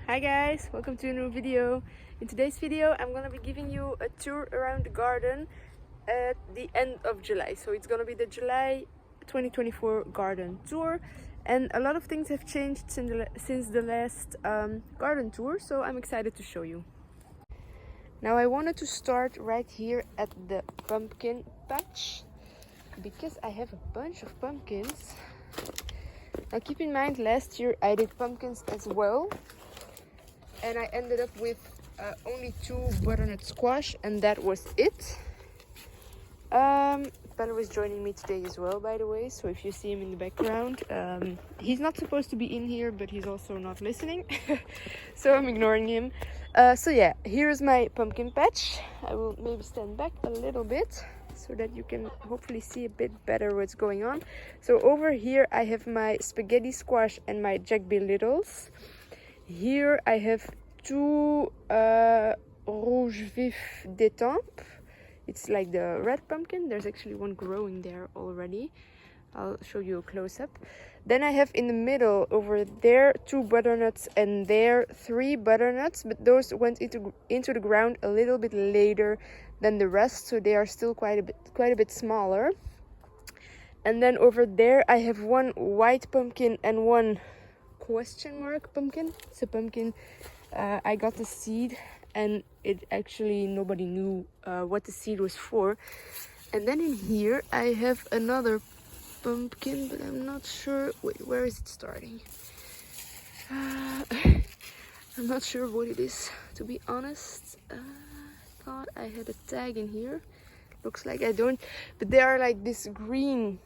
Hi guys, welcome to a new video. In today's video I'm gonna be giving you a tour around the garden at the end of July. So it's gonna be the July 2024 garden tour, and a lot of things have changed since the last garden tour, so I'm excited to show you. Now I wanted to start right here at the pumpkin patch because I have a bunch of pumpkins. Now keep in mind, last year I did pumpkins as well, and I ended up with only 2 butternut squash, and that was it. Bella was joining me today as well, by the way, so if you see him in the background, he's not supposed to be in here, but he's also not listening, so I'm ignoring him. So yeah, here's my pumpkin patch. I will maybe stand back a little bit so that you can hopefully see a bit better what's going on. So over here I have my spaghetti squash and my Jack Be Littles. Here I have 2 rouge vif d'étampes. It's like the red pumpkin. There's actually one growing there already. I'll show you a close-up. Then I have in the middle over there 2 butternuts, and there 3 butternuts, but those went into the ground a little bit later than the rest, so they are still quite a bit smaller. And then over there I have 1 white pumpkin and 1 question mark pumpkin. It's a pumpkin I got the seed, and it actually nobody knew what the seed was for. And then in here I have another pumpkin, but I'm not sure. Wait, where is it starting? I'm not sure what it is, to be honest. I thought I had a tag in here. Looks like I don't, but they are like this green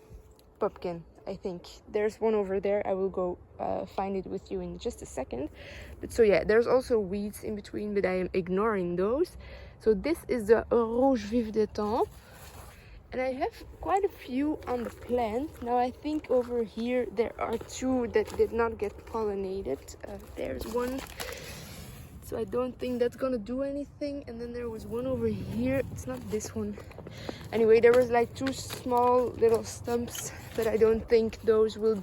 pumpkin, I think. There's one over there. I will go find it with you in just a second. But so yeah, there's also weeds in between, but I am ignoring those. So this is the rouge vif d'étampes, and I have quite a few on the plant. Now I think over here there are 2 that did not get pollinated. There's one, so I don't think that's gonna do anything. And then there was one over here. It's not this one. Anyway, there was like 2 small little stumps, but I don't think those will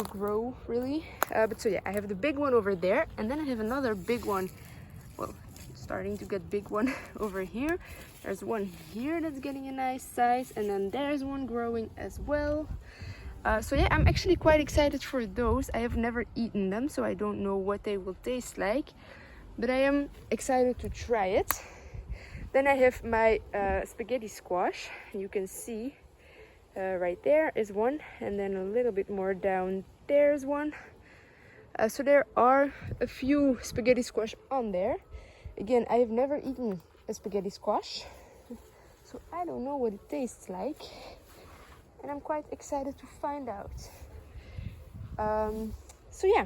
grow really. But so yeah, I have the big one over there, and then I have another big one. Well, starting to get big one over here. There's one here that's getting a nice size, and then there's one growing as well. So yeah, I'm actually quite excited for those. I have never eaten them, so I don't know what they will taste like, but I am excited to try it. Then I have my spaghetti squash. You can see right there is one, and then a little bit more down there's one. So there are a few spaghetti squash on there. Again, I have never eaten a spaghetti squash, so I don't know what it tastes like, and I'm quite excited to find out. So yeah,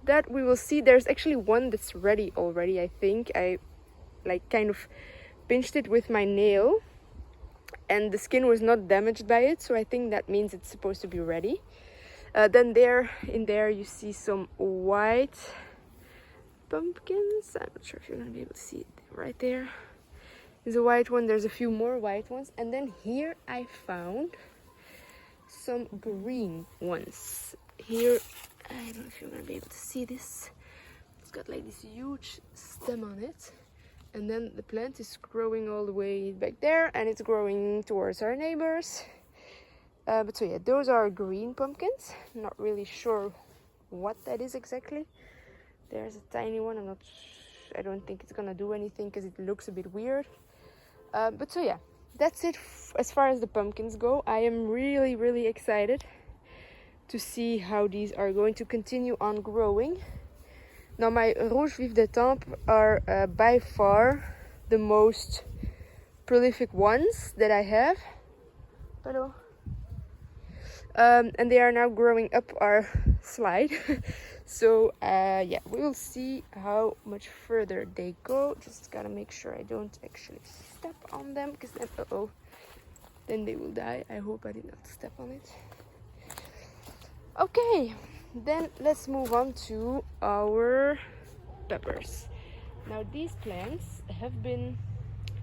that we will see. There's actually one that's ready already. I think I like kind of pinched it with my nail, and the skin was not damaged by it, so I think that means it's supposed to be ready. Then in there you see some white pumpkins. I'm not sure if you're gonna be able to see it. Right there is a white one. There's a few more white ones, and then here I found some green ones. Here, I don't know if you're gonna be able to see this. It's got like this huge stem on it, and then the plant is growing all the way back there, and it's growing towards our neighbors. But so yeah, those are green pumpkins. I'm not really sure what that is exactly. There's a tiny one. I don't think it's gonna do anything because it looks a bit weird. But so yeah, that's it as far as the pumpkins go. I am really excited to see how these are going to continue on growing. Now my rouge vif d'étampes are by far the most prolific ones that I have. Hello. And they are now growing up our slide. So yeah, we will see how much further they go. Just gotta make sure I don't actually step on them, because then then they will die. I hope I did not step on it. Okay, then let's move on to our peppers. Now these plants have been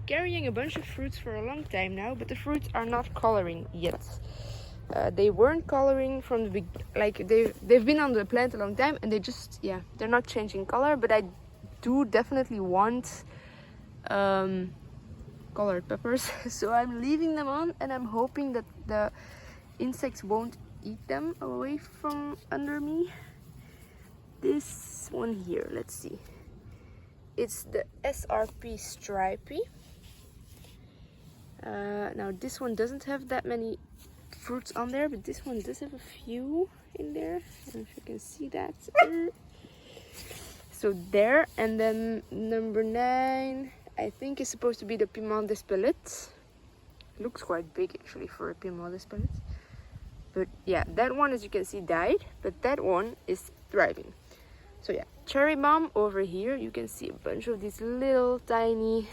carrying a bunch of fruits for a long time now, but the fruits are not coloring yet. They weren't coloring from the like they've been on the plant a long time, and they just, yeah, they're not changing color. But I do definitely want colored peppers. So I'm leaving them on, and I'm hoping that the insects won't eat them away from under me. This one here, let's see, it's the SRP Stripey. Now this one doesn't have that many fruits on there, but this one does have a few in there. I don't know if you can see that. So there, and then number 9, I think is supposed to be the Piment d'Espelette. Looks quite big actually for a Piment d'Espelette. But yeah, that one, as you can see, died, but that one is thriving. So yeah, cherry bomb over here, you can see a bunch of these little tiny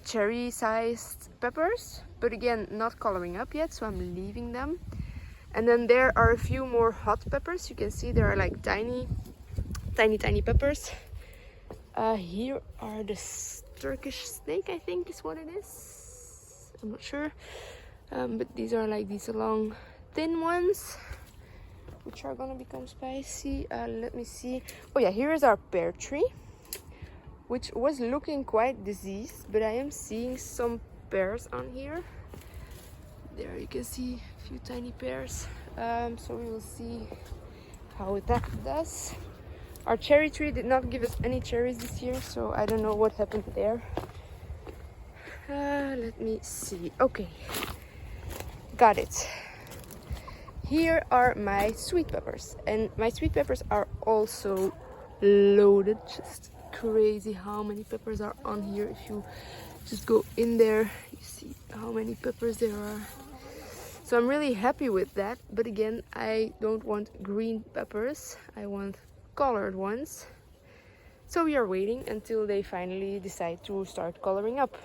cherry sized peppers, but again not coloring up yet, so I'm leaving them. And then there are a few more hot peppers. You can see there are like tiny peppers. Here are the Turkish snake, I think is what it is, I'm not sure, but these are like these long thin ones which are gonna become spicy. Let me see. Oh yeah, here is our pear tree, which was looking quite diseased, but I am seeing some pears on here. There you can see a few tiny pears. So we will see how that does. Our cherry tree did not give us any cherries this year, so I don't know what happened there. Let me see. Okay, got it. Here are my sweet peppers, and my sweet peppers are also loaded. Just crazy how many peppers are on here. If you just go in there, you see how many peppers there are. So I'm really happy with that, but again, I don't want green peppers, I want colored ones. So we are waiting until they finally decide to start coloring up.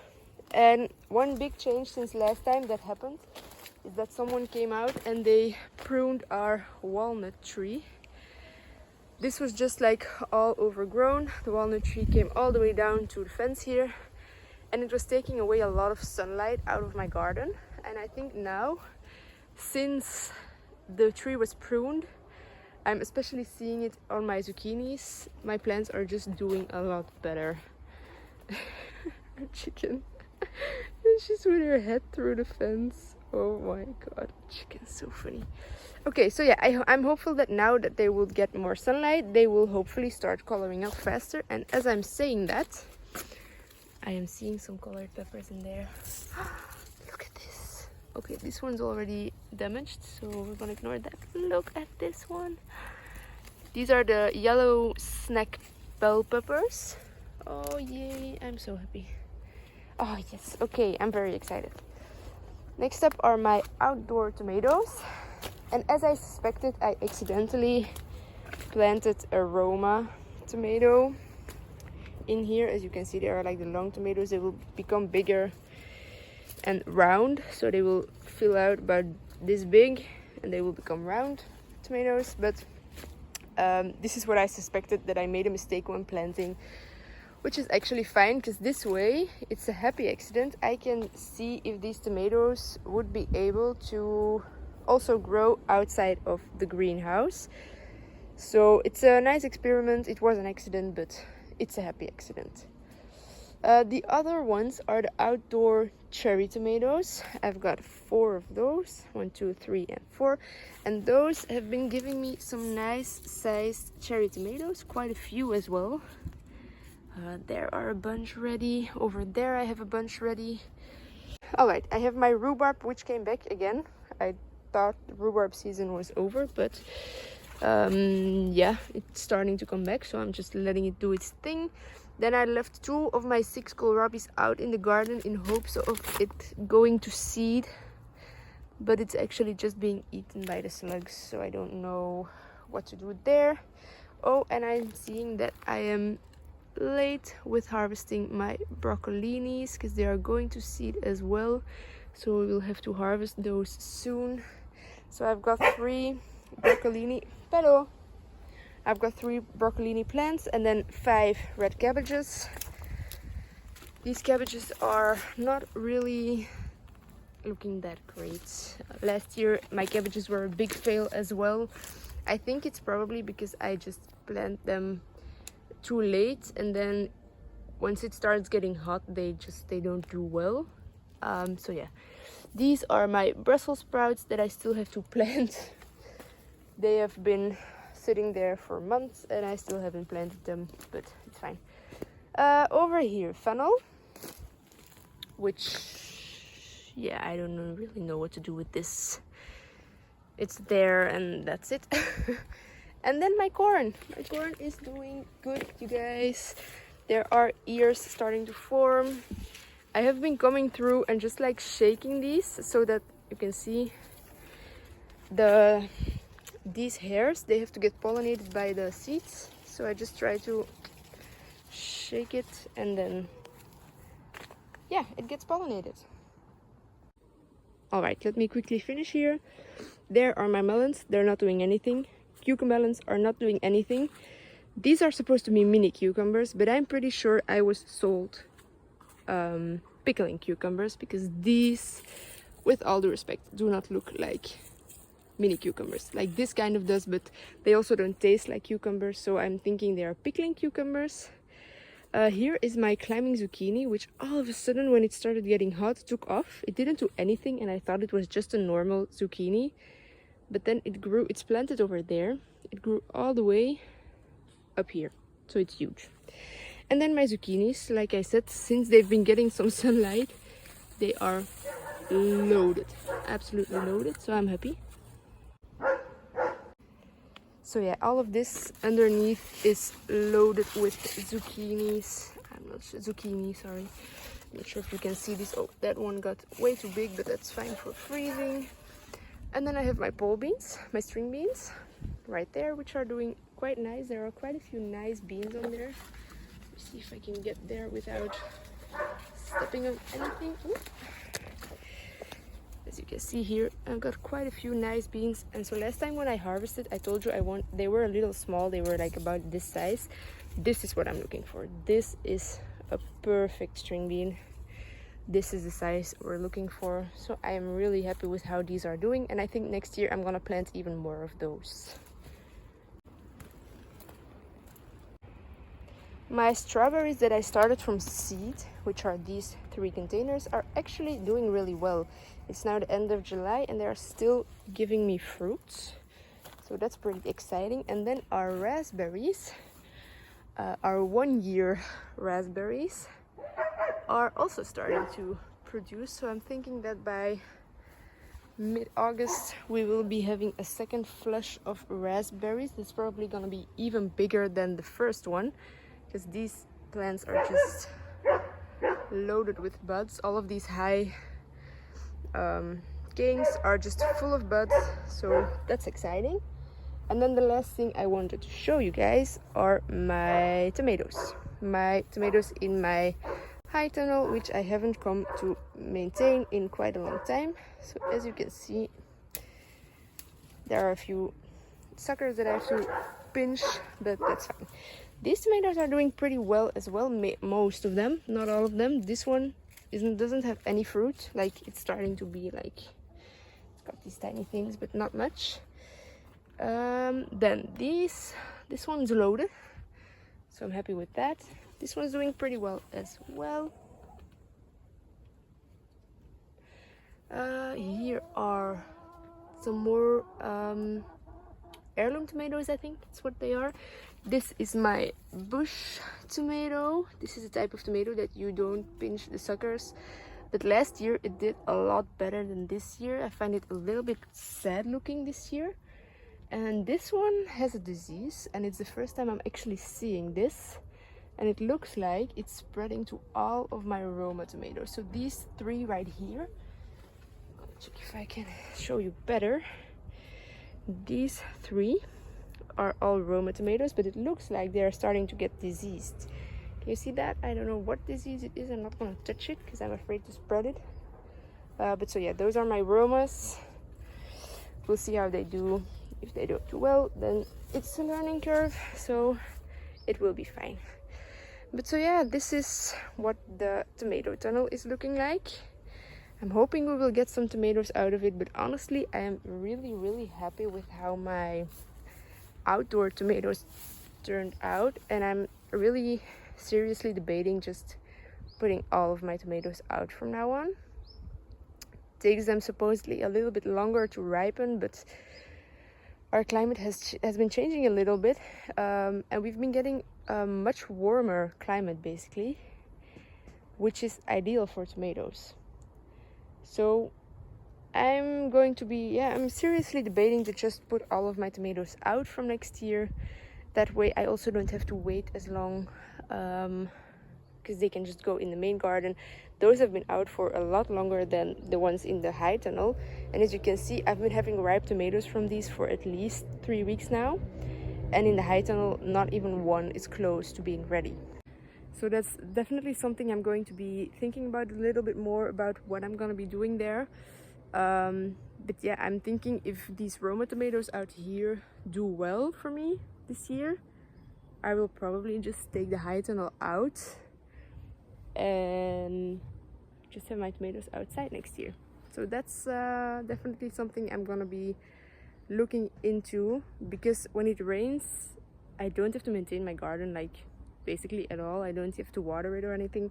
And one big change since last time that happened is that someone came out and they pruned our walnut tree. This was just like all overgrown. The walnut tree came all the way down to the fence here, and it was taking away a lot of sunlight out of my garden. And I think now, since the tree was pruned, I'm especially seeing it on my zucchinis. My plants are just doing a lot better. Chicken. And she's with her head through the fence. Oh my god, chicken's so funny. Okay, so yeah, I'm hopeful that now that they will get more sunlight, they will hopefully start coloring up faster. And as I'm saying that, I am seeing some colored peppers in there. Look at this. Okay, this one's already damaged, so we're gonna ignore that. Look at this one. These are the yellow snack bell peppers. Oh yay, I'm so happy. Oh yes, okay, I'm very excited. Next up are my outdoor tomatoes. And as I suspected, I accidentally planted a Roma tomato in here. As you can see, they are like the long tomatoes. They will become bigger and round, so they will fill out about this big and they will become round tomatoes. But this is what I suspected, that I made a mistake when planting, which is actually fine, because this way it's a happy accident. I can see if these tomatoes would be able to also grow outside of the greenhouse. So it's a nice experiment. It was an accident, but it's a happy accident. The other ones are the outdoor cherry tomatoes. I've got 4 of those, 1, 2, 3, and 4, and those have been giving me some nice sized cherry tomatoes, quite a few as well. There are a bunch ready. Over there I have a bunch ready. Alright, I have my rhubarb, which came back again. I thought the rhubarb season was over, but yeah, it's starting to come back, so I'm just letting it do its thing. Then I left 2 of my 6 kohlrabis out in the garden in hopes of it going to seed, but it's actually just being eaten by the slugs, so I don't know what to do there. Oh, and I'm seeing that I am late with harvesting my broccolinis, because they are going to seed as well, so we will have to harvest those soon. So I've got 3 broccolini. Hello. I've got 3 broccolini plants and then 5 red cabbages. These cabbages are not really looking that great. Last year my cabbages were a big fail as well. I think it's probably because I just planted them too late, and then once it starts getting hot they don't do well. So yeah, these are my Brussels sprouts that I still have to plant. They have been sitting there for months and I still haven't planted them, but it's fine. Over here, fennel, which, yeah, I don't really know what to do with this. It's there and that's it. And then my corn is doing good, you guys. There are ears starting to form. I have been coming through and just like shaking these so that you can see these hairs, they have to get pollinated by the seeds. So I just try to shake it and then, yeah, it gets pollinated. All right, let me quickly finish here. There are my melons. They're not doing anything. Cucumbers are not doing anything. These are supposed to be mini cucumbers, but I'm pretty sure I was sold pickling cucumbers, because these, with all due respect, do not look like mini cucumbers. Like this kind of does, but they also don't taste like cucumbers, so I'm thinking they are pickling cucumbers. Here is my climbing zucchini, which all of a sudden when it started getting hot took off. It didn't do anything and I thought it was just a normal zucchini, but then it grew. It's planted over there. It grew all the way up here, so it's huge. And then my zucchinis, like I said, since they've been getting some sunlight, they are loaded, absolutely loaded, so I'm happy. So yeah, all of this underneath is loaded with zucchinis. Sorry. I'm not sure if you can see this. Oh, that one got way too big, but that's fine for freezing. And then I have my pole beans, my string beans, right there, which are doing quite nice. There are quite a few nice beans on there. Let's see if I can get there without stepping on anything. Ooh. As you can see here, I've got quite a few nice beans. And so last time when I harvested, I told you they were a little small. They were like about this size. This is what I'm looking for. This is a perfect string bean. This is the size we're looking for. So I am really happy with how these are doing. And I think next year I'm gonna plant even more of those. My strawberries that I started from seed, which are these 3 containers, are actually doing really well. It's now the end of July and they are still giving me fruits. So that's pretty exciting. And then our raspberries, our 1-year raspberries, are also starting to produce. So I'm thinking that by mid-August we will be having a second flush of raspberries. It's probably gonna be even bigger than the first one, because these plants are just loaded with buds. All of these high canes are just full of buds, so that's exciting. And then the last thing I wanted to show you guys are my tomatoes. My tomatoes in my high tunnel, which I haven't come to maintain in quite a long time. So as you can see, there are a few suckers that I have to pinch, but that's fine. These tomatoes are doing pretty well as well, most of them, not all of them. This one doesn't have any fruit, like it's starting to be like, it's got these tiny things, but not much. Then this one's loaded, so I'm happy with that. This one's doing pretty well as well. Here are some more heirloom tomatoes, I think that's what they are. This is my bush tomato. This is a type of tomato that you don't pinch the suckers. But last year it did a lot better than this year. I find it a little bit sad looking this year. And this one has a disease, and it's the first time I'm actually seeing this. And it looks like it's spreading to all of my Roma tomatoes. So these 3 right here, check if I can show you better. These 3 are all Roma tomatoes, but it looks like they are starting to get diseased. Can you see that? I don't know what disease it is. I'm not going to touch it because I'm afraid to spread it. But so yeah, those are my Romas. We'll see how they do. If they don't do well, then it's a learning curve, so it will be fine. But so yeah, this is what the tomato tunnel is looking like. I'm hoping we will get some tomatoes out of it, but honestly I am really happy with how my outdoor tomatoes turned out, and I'm really seriously debating just putting all of my tomatoes out from now on. Takes them supposedly a little bit longer to ripen, but our climate has been changing a little bit, and we've been getting a much warmer climate basically, which is ideal for tomatoes. So I'm going to be, I'm seriously debating to just put all of my tomatoes out from next year. That way I also don't have to wait as long, because they can just go in the main garden. Those have been out for a lot longer than the ones in the high tunnel, and as you can see, I've been having ripe tomatoes from these for at least 3 weeks now, and in the high tunnel not even one is close to being ready. So that's definitely something I'm going to be thinking about a little bit more, about what I'm going to be doing there. But yeah, I'm thinking if these Roma tomatoes out here do well for me this year, I will probably just take the high tunnel out and just have my tomatoes outside next year. So that's definitely something I'm gonna be looking into, because when it rains I don't have to maintain my garden like basically at all. I don't have to water it or anything.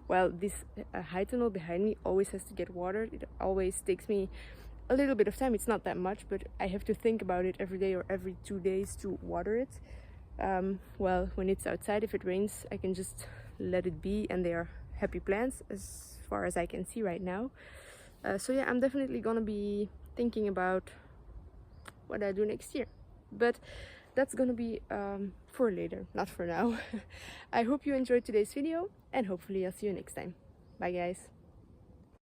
While this high tunnel behind me always has to get watered. It always takes me a little bit of time. It's not that much, but I have to think about it every day or every 2 days to water it. Well, when it's outside, if it rains, I can just let it be, and they are happy plants as far as I can see right now. So yeah, I'm definitely gonna be thinking about what I do next year, but that's gonna be for later, not for now. I hope you enjoyed today's video, and hopefully I'll see you next time. Bye guys.